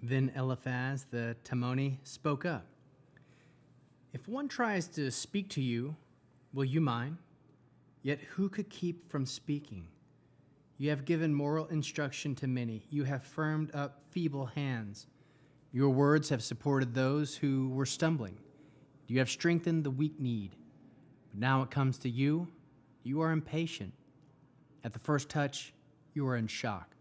Then Eliphaz the Temoni spoke up. If one tries to speak to you, will you mind? Yet who could keep from speaking? You have given moral instruction to many. You have firmed up feeble hands. Your words have supported those who were stumbling. You have strengthened the weak-kneed. But now it comes to you, you are impatient. At the first touch, you are in shock.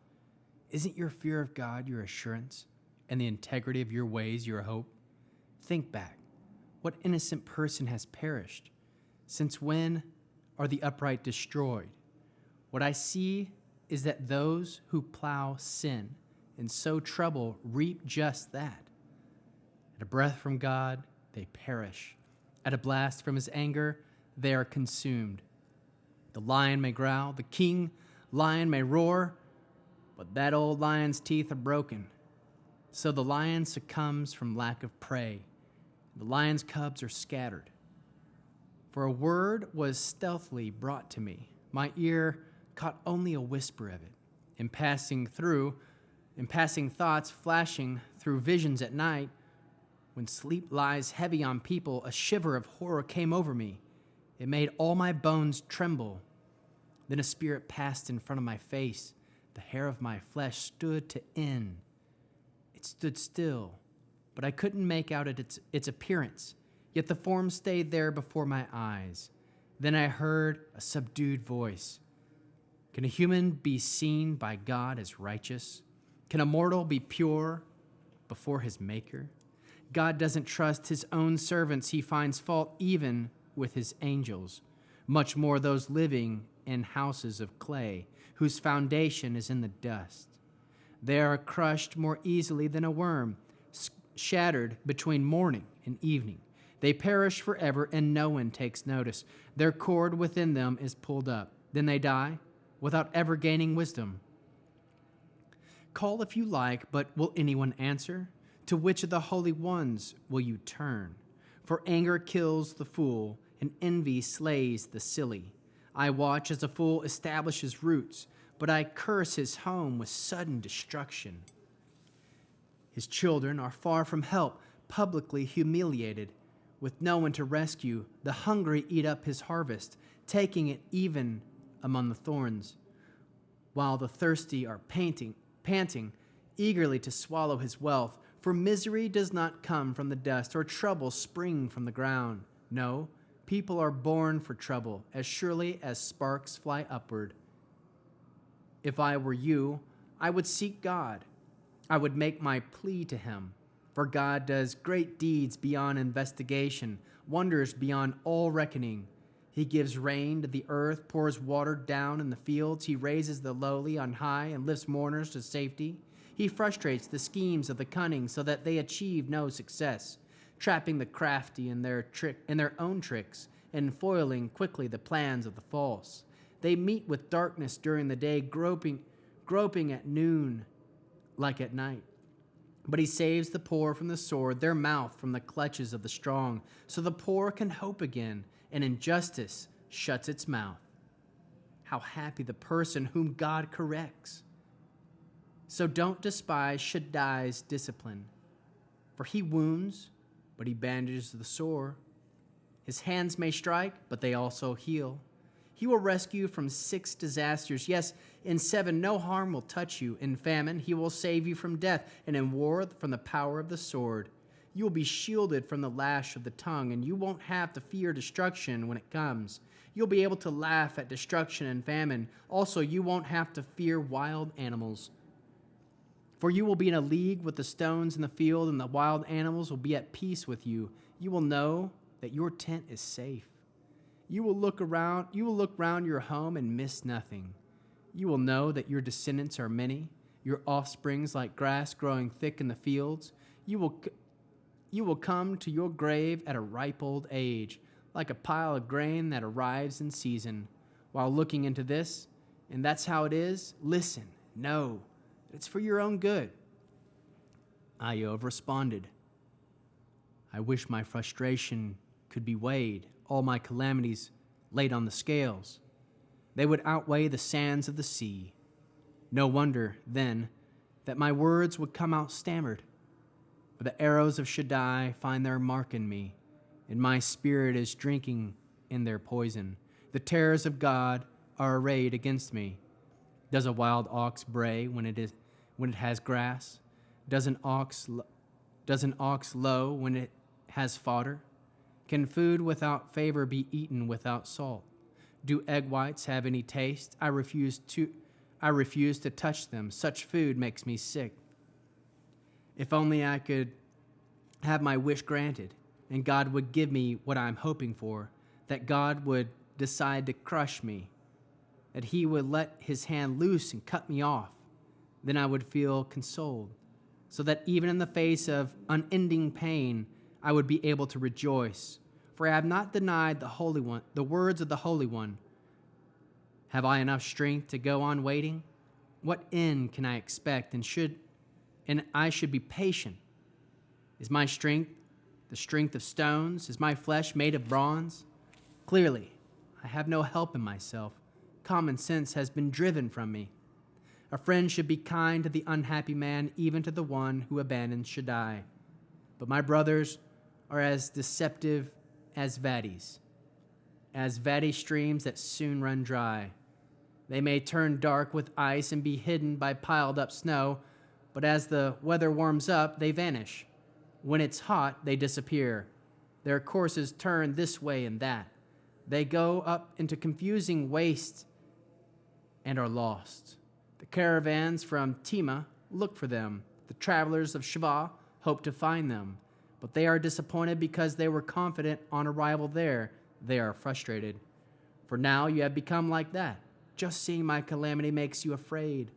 Isn't your fear of God your assurance, and the integrity of your ways your hope? Think back. What innocent person has perished? Since when are the upright destroyed? What I see is that those who plow sin and sow trouble reap just that. At a breath from God, they perish. At a blast from his anger, they are consumed. The lion may growl, the king lion may roar, but that old lion's teeth are broken. So the lion succumbs from lack of prey. The lion's cubs are scattered. For a word was stealthily brought to me. My ear caught only a whisper of it. In passing thoughts flashing through visions at night, when sleep lies heavy on people, a shiver of horror came over me. It made all my bones tremble. Then a spirit passed in front of my face. The hair of my flesh stood to end. It stood still, but I couldn't make out its appearance. Yet the form stayed there before my eyes. Then I heard a subdued voice. Can a human be seen by God as righteous? Can a mortal be pure before his Maker? God doesn't trust his own servants. He finds fault even with his angels, much more those living in houses of clay, whose foundation is in the dust. They are crushed more easily than a worm, shattered between morning and evening. They perish forever, and no one takes notice. Their cord within them is pulled up. Then they die without ever gaining wisdom. Call if you like, but will anyone answer? To which of the holy ones will you turn? For anger kills the fool, and envy slays the silly. I watch as a fool establishes roots, but I curse his home with sudden destruction. His children are far from help, publicly humiliated. With no one to rescue, the hungry eat up his harvest, taking it even among the thorns, while the thirsty are panting eagerly to swallow his wealth. For misery does not come from the dust, or trouble spring from the ground. No, people are born for trouble, as surely as sparks fly upward. If I were you, I would seek God. I would make my plea to him. For God does great deeds beyond investigation, wonders beyond all reckoning. He gives rain to the earth, pours water down in the fields. He raises the lowly on high and lifts mourners to safety. He frustrates the schemes of the cunning so that they achieve no success, trapping the crafty in their own tricks and foiling quickly the plans of the false. They meet with darkness during the day, groping at noon like at night. But he saves the poor from the sword, their mouth from the clutches of the strong, so the poor can hope again, and injustice shuts its mouth. How happy the person whom God corrects. So don't despise Shaddai's discipline, for he wounds, but he bandages the sore. His hands may strike, but they also heal. He will rescue you from 6 disasters. Yes, in 7 no harm will touch you. In famine he will save you from death, and in war from the power of the sword. You will be shielded from the lash of the tongue, and you won't have to fear destruction when it comes. You'll be able to laugh at destruction and famine. Also, you won't have to fear wild animals. For you will be in a league with the stones in the field, and the wild animals will be at peace with you. You will know that your tent is safe. You will look round your home and miss nothing. You will know that your descendants are many, your offsprings like grass growing thick in the fields. You will come to your grave at a ripe old age, like a pile of grain that arrives in season. While looking into this, and that's how it is, listen, know that it's for your own good. Iov responded, I wish my frustration could be weighed, all my calamities laid on the scales. They would outweigh the sands of the sea. No wonder, then, that my words would come out stammered. For the arrows of Shaddai find their mark in me, and my spirit is drinking in their poison. The terrors of God are arrayed against me. Does a wild ox bray when it has grass? Does an ox low when it has fodder? Can food without favor be eaten without salt? Do egg whites have any taste? I refuse to touch them. Such food makes me sick. If only I could have my wish granted, and God would give me what I'm hoping for, that God would decide to crush me, that he would let his hand loose and cut me off. Then I would feel consoled, so that even in the face of unending pain, I would be able to rejoice. For I have not denied the Holy One, the words of the Holy One. Have I enough strength to go on waiting? What end can I expect, and I should be patient? Is my strength the strength of stones? Is my flesh made of bronze? Clearly, I have no help in myself. Common sense has been driven from me. A friend should be kind to the unhappy man, even to the one who abandons Shaddai. But my brothers are as deceptive as vadi streams that soon run dry. They may turn dark with ice and be hidden by piled up snow, but as the weather warms up, they vanish. When it's hot, they disappear. Their courses turn this way and that. They go up into confusing wastes and are lost. The caravans from Tema look for them. The travelers of Shava hope to find them. But they are disappointed because they were confident on arrival there. They are frustrated. For now you have become like that. Just seeing my calamity makes you afraid.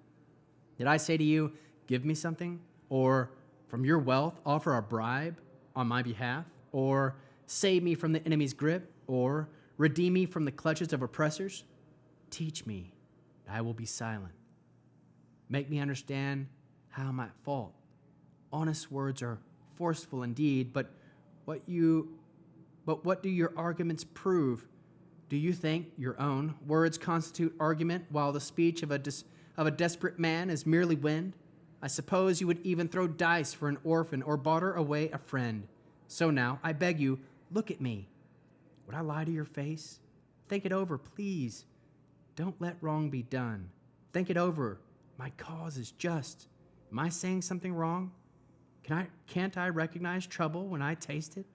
Did I say to you, give me something? Or from your wealth offer a bribe on my behalf? Or save me from the enemy's grip? Or redeem me from the clutches of oppressors? Teach me, I will be silent. Make me understand how I'm at fault. Honest words are forceful indeed, but what do your arguments prove? Do you think your own words constitute argument, while the speech of a desperate man is merely wind? I suppose you would even throw dice for an orphan or barter away a friend. So now, I beg you, look at me. Would I lie to your face? Think it over, please. Don't let wrong be done. Think it over. My cause is just. Am I saying something wrong? Can't I recognize trouble when I taste it?